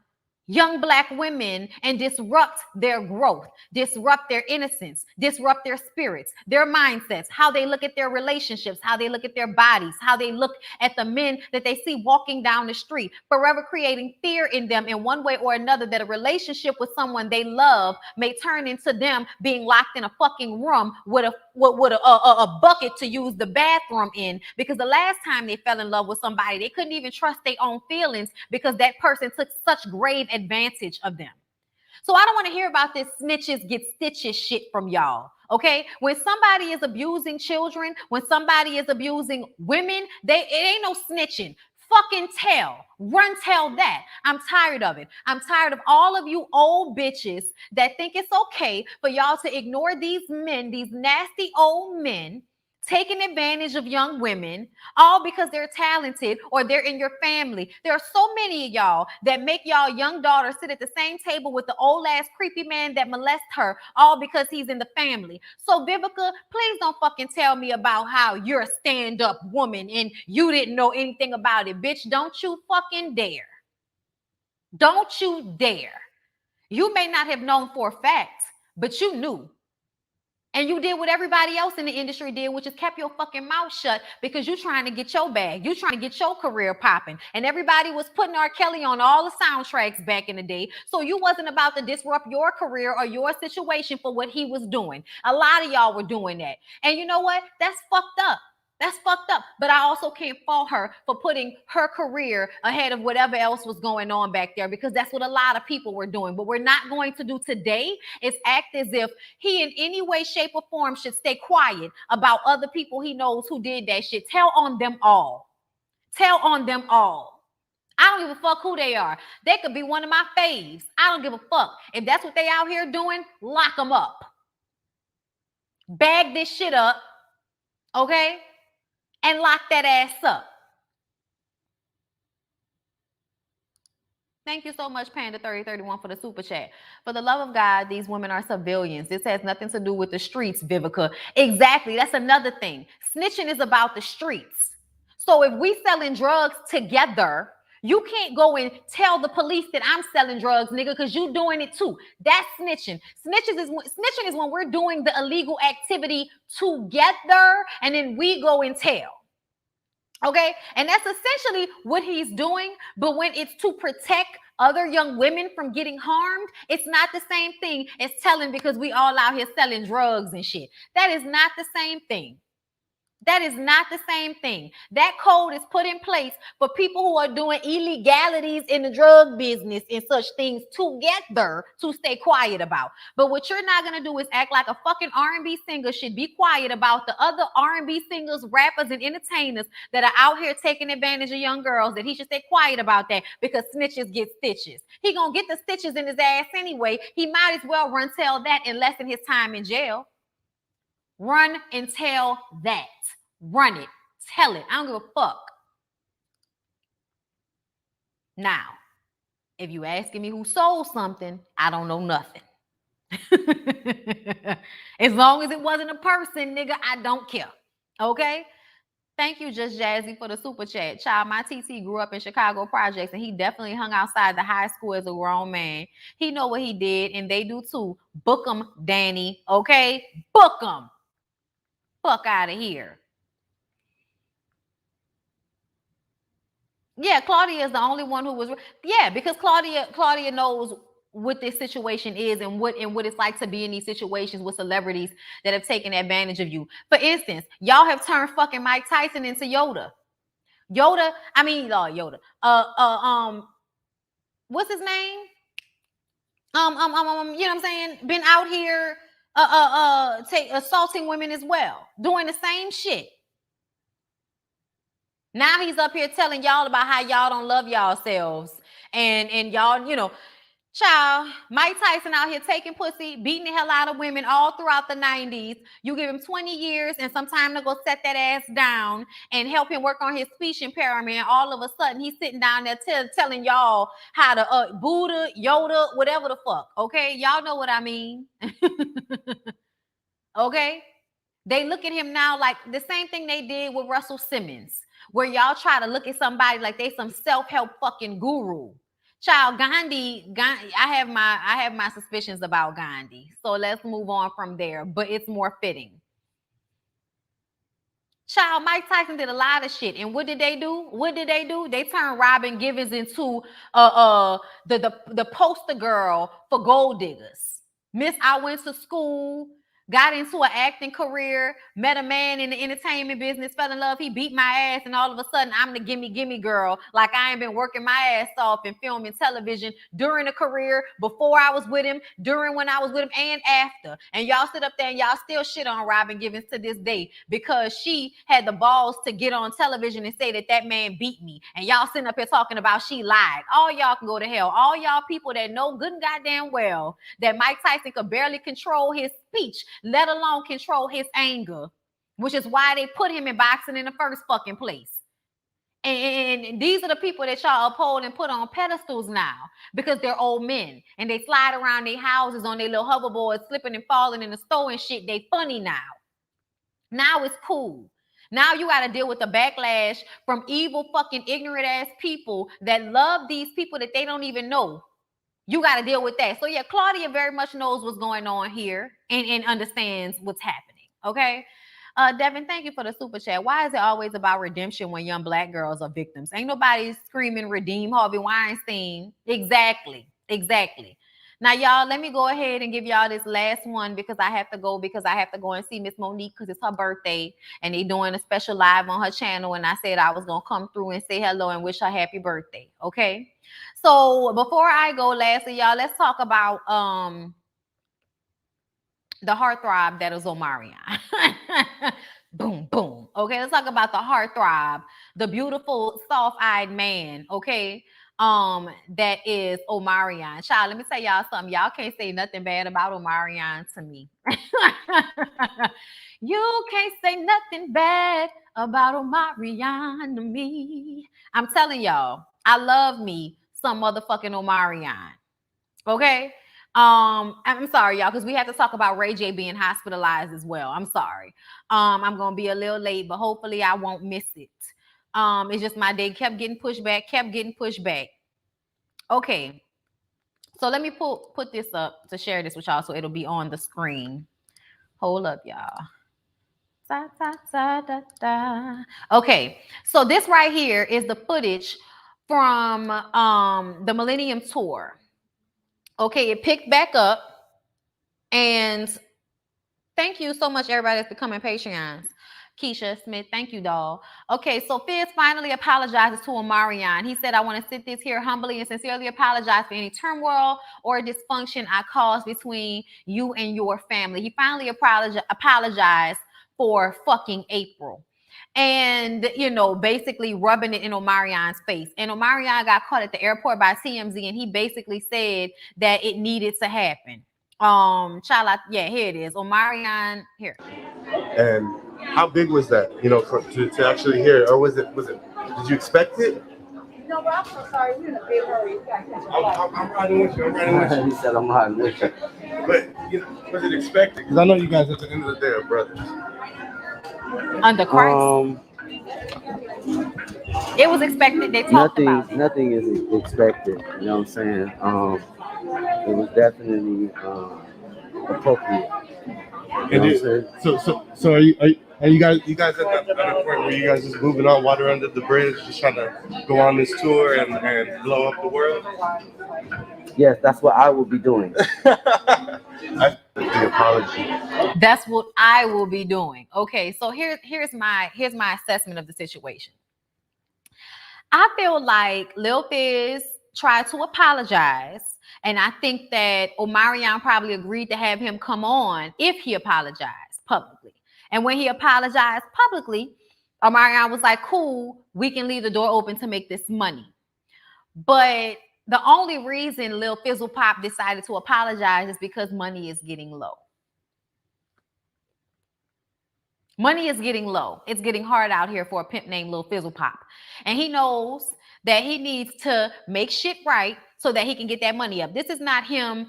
young Black women and disrupt their growth, disrupt their innocence, disrupt their spirits, their mindsets, how they look at their relationships, how they look at their bodies, how they look at the men that they see walking down the street, forever creating fear in them in one way or another, that a relationship with someone they love may turn into them being locked in a fucking room with a bucket to use the bathroom in, because the last time they fell in love with somebody, they couldn't even trust their own feelings because that person took such grave advantage of them. So I don't want to hear about this snitches get stitches shit from y'all. Okay, when somebody is abusing children, when somebody is abusing women, it ain't no snitching. Fucking tell, run tell that. I'm tired of it. I'm tired of all of you old bitches that think it's okay for y'all to ignore these men, these nasty old men taking advantage of young women, all because they're talented or they're in your family. There are so many of y'all that make y'all young daughter sit at the same table with the old ass creepy man that molests her, all because he's in the family. So Vivica, please don't fucking tell me about how you're a stand-up woman and you didn't know anything about it. Bitch, don't you fucking dare. Don't you dare. You may not have known for a fact, but you knew. And you did what everybody else in the industry did, which is kept your fucking mouth shut because you're trying to get your bag. You're trying to get your career popping. And everybody was putting R. Kelly on all the soundtracks back in the day. So you wasn't about to disrupt your career or your situation for what he was doing. A lot of y'all were doing that. And you know what? That's fucked up. That's fucked up. But I also can't fault her for putting her career ahead of whatever else was going on back there, because that's what a lot of people were doing. What we're not going to do today is act as if he in any way, shape, or form should stay quiet about other people he knows who did that shit. Tell on them all. Tell on them all. I don't give a fuck who they are. They could be one of my faves. I don't give a fuck. If that's what they out here doing, lock them up. Bag this shit up, okay? And lock that ass up. Thank you so much, Panda 3031, for the super chat. For the love of God, these women are civilians. This has nothing to do with the streets, Vivica. Exactly. That's another thing. Snitching is about the streets. So if we selling drugs together, you can't go and tell the police that I'm selling drugs, nigga, because you doing it too. That's snitching. Snitching is when we're doing the illegal activity together and then we go and tell. Okay, and that's essentially what he's doing. But when it's to protect other young women from getting harmed, it's not the same thing as telling because we all out here selling drugs and shit. That is not the same thing. That is not the same thing. That code is put in place for people who are doing illegalities in the drug business and such things together to stay quiet about. But what you're not going to do is act like a fucking R&B singer should be quiet about the other R&B singers, rappers, and entertainers that are out here taking advantage of young girls, that he should stay quiet about that because snitches get stitches. He going to get the stitches in his ass anyway. He might as well run tell that and lessen his time in jail. Run and tell that. Run it. Tell it. I don't give a fuck. Now, if you asking me who sold something, I don't know nothing. As long as it wasn't a person, nigga, I don't care. Okay? Thank you, Just Jazzy, for the super chat. Child, my TT grew up in Chicago projects, and he definitely hung outside the high school as a grown man. He know what he did, and they do too. Book him, Danny. Okay? Book him. Fuck out of here. Yeah, Claudia is the only one who was. Yeah, because Claudia knows what this situation is and what it's like to be in these situations with celebrities that have taken advantage of you. For instance, y'all have turned fucking Mike Tyson into Yoda. Yoda. What's his name? You know what I'm saying? Been out here assaulting women as well, doing the same shit. Now he's up here telling y'all about how y'all don't love yourselves and y'all, you know, child, Mike Tyson out here taking pussy, beating the hell out of women all throughout the 90s. You give him 20 years and some time to go set that ass down and help him work on his speech impairment. And all of a sudden, he's sitting down there telling y'all how to Buddha, Yoda, whatever the fuck. Okay, y'all know what I mean. Okay, they look at him now like the same thing they did with Russell Simmons, where y'all try to look at somebody like they some self-help fucking guru. Child, Gandhi, I have my suspicions about Gandhi. So let's move on from there, but it's more fitting. Child, Mike Tyson did a lot of shit. And what did they do? They turned Robin Givens into the poster girl for gold diggers. Miss, I went to school, got into an acting career, met a man in the entertainment business, fell in love. He beat my ass, and all of a sudden, I'm the gimme girl. Like I ain't been working my ass off in film and television during a career, before I was with him, during when I was with him, and after. And y'all sit up there and y'all still shit on Robin Givens to this day because she had the balls to get on television and say that man beat me. And y'all sitting up here talking about she lied. All y'all can go to hell. All y'all people that know good and goddamn well that Mike Tyson could barely control his speech, let alone control his anger, which is why they put him in boxing in the first fucking place. And these are the people that y'all uphold and put on pedestals now because they're old men and they slide around their houses on their little hoverboards, slipping and falling in the store and shit. They funny now. Now it's cool. Now you got to deal with the backlash from evil, fucking ignorant ass people that love these people that they don't even know. You got to deal with that. So yeah, Claudia very much knows what's going on here and understands what's happening. Okay. Devin, thank you for the super chat. Why is it always about redemption when young black girls are victims? Ain't nobody screaming redeem Harvey Weinstein. Exactly. Now, y'all, let me go ahead and give y'all this last one because I have to go and see Miss Monique because it's her birthday and they doing a special live on her channel. And I said I was going to come through and say hello and wish her happy birthday. Okay. So before I go, lastly, y'all, let's talk about the heartthrob that is Omarion. Boom, boom. Okay, let's talk about the heartthrob, the beautiful, soft-eyed man, okay, that is Omarion. Child, let me tell y'all something. Y'all can't say nothing bad about Omarion to me. You can't say nothing bad about Omarion to me. I'm telling y'all, I love me some motherfucking Omarion. Okay? I'm sorry, y'all, because we have to talk about Ray J being hospitalized as well. I'm sorry. I'm gonna be a little late, but hopefully I won't miss it. It's just my day kept getting pushed back. Okay, so let me put this up to share this with y'all so it'll be on the screen. Hold up, y'all. Da, da, da, da, da. Okay, so this right here is the footage from the Millennium Tour. Okay, it picked back up. And thank you so much, everybody that's becoming Patreons. Keisha Smith, thank you, doll. Okay, so Fizz finally apologizes to Omarion. He said, I want to sit this here humbly and sincerely apologize for any turmoil or dysfunction I caused between you and your family. He finally apologized for fucking April. And, you know, basically rubbing it in Omarion's face. And Omarion got caught at the airport by TMZ, and he basically said that it needed to happen. Yeah, here it is. Omarion, here. And how big was that, you know, to actually hear it? Or was it, did you expect it? No, but I'm so sorry. We're in a big hurry. I'm riding with you. He said I'm riding with you. But, you know, was it expected? Because I know you guys at the end of the day are brothers. Under Christ. It was expected. They talked about it. Nothing is expected. You know what I'm saying? It was definitely appropriate. So are you guys at that point where you guys just moving on, water under the bridge, just trying to go on this tour and blow up the world? Yes, that's what I will be doing. The apology. That's what I will be doing. Okay, so here's my assessment of the situation. I feel like Lil Fizz tried to apologize, and I think that Omarion probably agreed to have him come on if he apologized publicly. And when he apologized publicly, Omarion was like, cool, we can leave the door open to make this money. But the only reason Lil Fizzle Pop decided to apologize is because money is getting low. Money is getting low. It's getting hard out here for a pimp named Lil Fizzle Pop. And he knows that he needs to make shit right so that he can get that money up. This is not him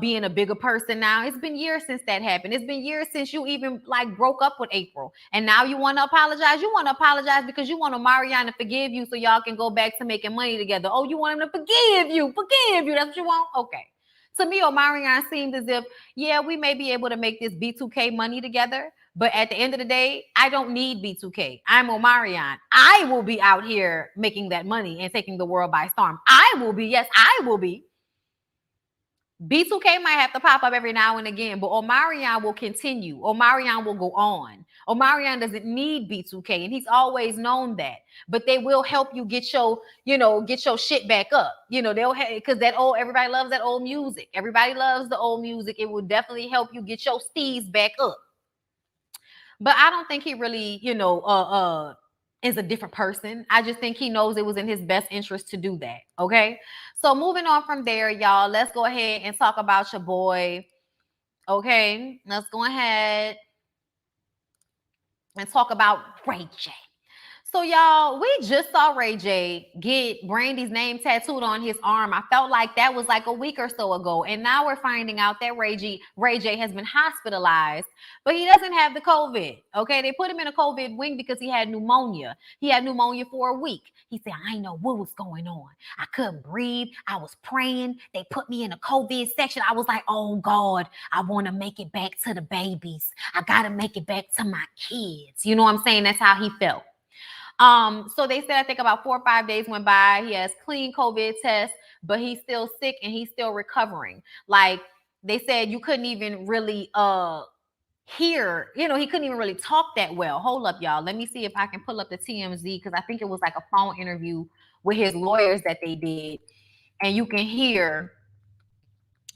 being a bigger person now. It's been years since that happened. It's been years since you even like broke up with April. And now you want to apologize? You want to apologize because you want Omarion to forgive you so y'all can go back to making money together. Oh, you want him to forgive you. That's what you want? Okay. To me, Omarion seemed as if, yeah, we may be able to make this B2K money together. But at the end of the day, I don't need B2K. I'm Omarion. I will be out here making that money and taking the world by storm. I will be. Yes, I will be. B2K might have to pop up every now and again, but Omarion will continue. Omarion will go on. Omarion doesn't need B2K, and he's always known that. But they will help you get your shit back up. You know, they'll because everybody loves that old music. Everybody loves the old music. It will definitely help you get your steez back up. But I don't think he really, is a different person. I just think he knows it was in his best interest to do that. Okay. So moving on from there, y'all, let's go ahead and talk about your boy. Okay. Let's go ahead and talk about Ray J. So y'all, we just saw Ray J get Brandy's name tattooed on his arm. I felt like that was like a week or so ago. And now we're finding out that Ray J has been hospitalized, but he doesn't have the COVID. Okay, they put him in a COVID wing because he had pneumonia. He had pneumonia for a week. He said, I didn't know what was going on. I couldn't breathe. I was praying. They put me in a COVID section. I was like, oh God, I want to make it back to the babies. I got to make it back to my kids. You know what I'm saying? That's how he felt. So they said, I think about 4 or 5 days went by. He has clean COVID tests, but he's still sick and he's still recovering. Like they said, you couldn't even really hear, he couldn't even really talk that well. Hold up, y'all. Let me see if I can pull up the TMZ, because I think it was like a phone interview with his lawyers that they did. And you can hear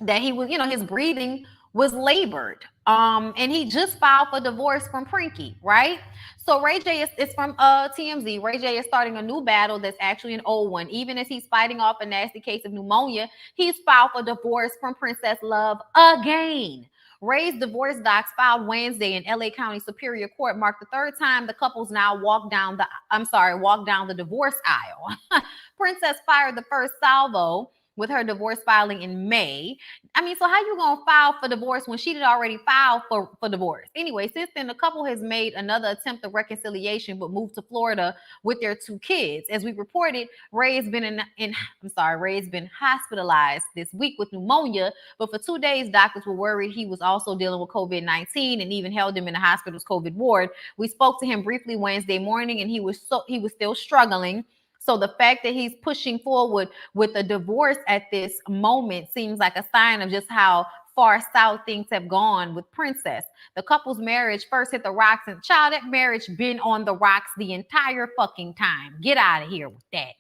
that he was, his breathing was labored. And he just filed for divorce from Prinky, right? So Ray J is from TMZ. Ray J is starting a new battle that's actually an old one. Even as he's fighting off a nasty case of pneumonia, he's filed for divorce from Princess Love again. Ray's divorce docs filed Wednesday in LA County Superior Court marked the third time the couples now walk down the divorce aisle. Princess fired the first salvo with her divorce filing in May. I mean, so how you gonna file for divorce when she did already file for divorce? Anyway, since then, the couple has made another attempt at reconciliation, but moved to Florida with their 2 kids. As we reported, Ray's been hospitalized this week with pneumonia, but for 2 days, doctors were worried he was also dealing with COVID-19 and even held him in the hospital's COVID ward. We spoke to him briefly Wednesday morning, and he was still struggling. So the fact that he's pushing forward with a divorce at this moment seems like a sign of just how far south things have gone with Princess. The couple's marriage first hit the rocks, and child, that marriage been on the rocks the entire fucking time. Get out of here with that.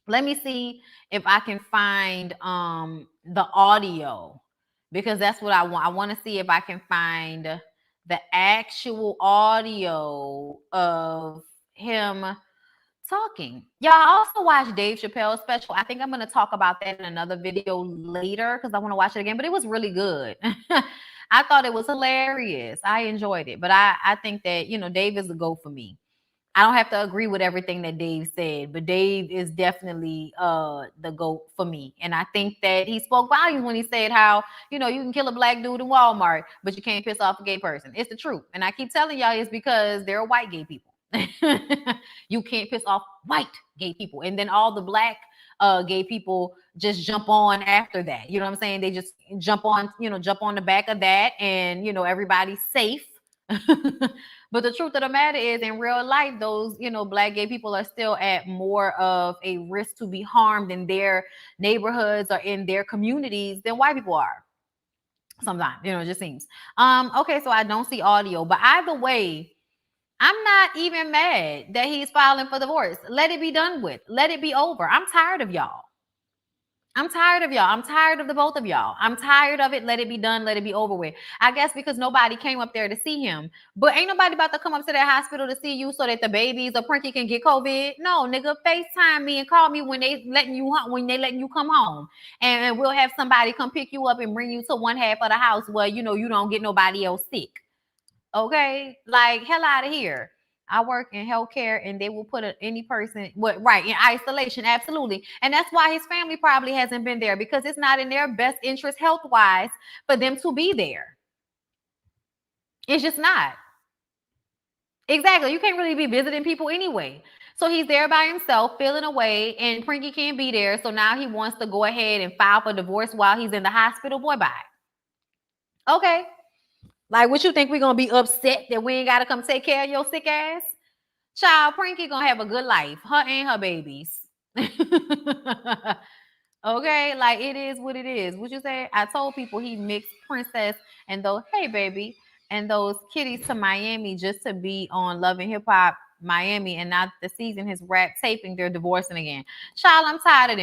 Let me see if I can find the audio, because that's what I want. I want to see if I can find the actual audio of him talking. Y'all, I also watched Dave Chappelle's special. I think I'm going to talk about that in another video later because I want to watch it again, but it was really good. I thought it was hilarious. I enjoyed it, but I think that, Dave is the GOAT for me. I don't have to agree with everything that Dave said, but Dave is definitely the GOAT for me. And I think that he spoke volumes when he said how, you can kill a black dude in Walmart, but you can't piss off a gay person. It's the truth. And I keep telling y'all it's because there are white gay people. You can't piss off white gay people, and then all the black gay people just jump on after that. You know what I'm saying? They just jump on the back of that, and everybody's safe. But the truth of the matter is, in real life, those black gay people are still at more of a risk to be harmed in their neighborhoods or in their communities than white people are. Sometimes, it just seems. Okay, so I don't see audio, but either way, I'm not even mad that he's filing for divorce. Let it be done with. Let it be over. I'm tired of y'all. I'm tired of the both of y'all. I'm tired of it. Let it be done. Let it be over with. I guess because nobody came up there to see him. But ain't nobody about to come up to that hospital to see you so that the babies or Prinky can get COVID. No, nigga, FaceTime me and call me when they letting you come home. And we'll have somebody come pick you up and bring you to one half of the house where you don't get nobody else sick. Okay, like hell out of here. I work in healthcare, and they will put any person in isolation, absolutely. And that's why his family probably hasn't been there, because it's not in their best interest health-wise for them to be there. It's just not. Exactly. You can't really be visiting people anyway. So he's there by himself, feeling away, and Prinky can't be there. So now he wants to go ahead and file for divorce while he's in the hospital. Boy, bye. Okay. Like, what you think, we're going to be upset that we ain't got to come take care of your sick ass? Child, Prinky going to have a good life. Her and her babies. Okay? Like, it is what it is. What you say? I told people he mixed Princess and those, hey, baby, and those kitties to Miami just to be on Love and Hip Hop Miami, and now the season has wrapped taping, they're divorcing again. Child, I'm tired of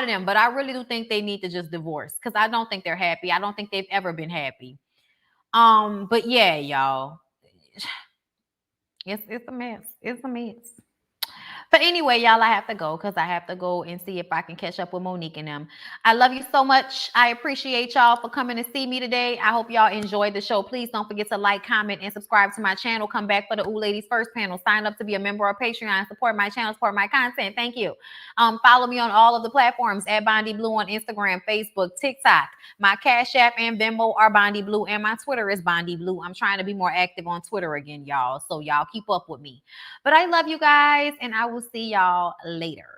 them. But I really do think they need to just divorce, because I don't think they're happy. I don't think they've ever been happy. But yeah, y'all, it's a mess. It's a mess. But anyway, y'all, I have to go because I have to go and see if I can catch up with Monique and them. I love you so much. I appreciate y'all for coming to see me today. I hope y'all enjoyed the show. Please don't forget to like, comment, and subscribe to my channel. Come back for the Ooh Ladies First panel. Sign up to be a member of Patreon. Support my channel, support my content. Thank you. Follow me on all of the platforms at BondyBlue on Instagram, Facebook, TikTok. My Cash App and Venmo are BondyBlue, and my Twitter is BondyBlue. I'm trying to be more active on Twitter again, y'all. So y'all keep up with me. But I love you guys, and I will see y'all later.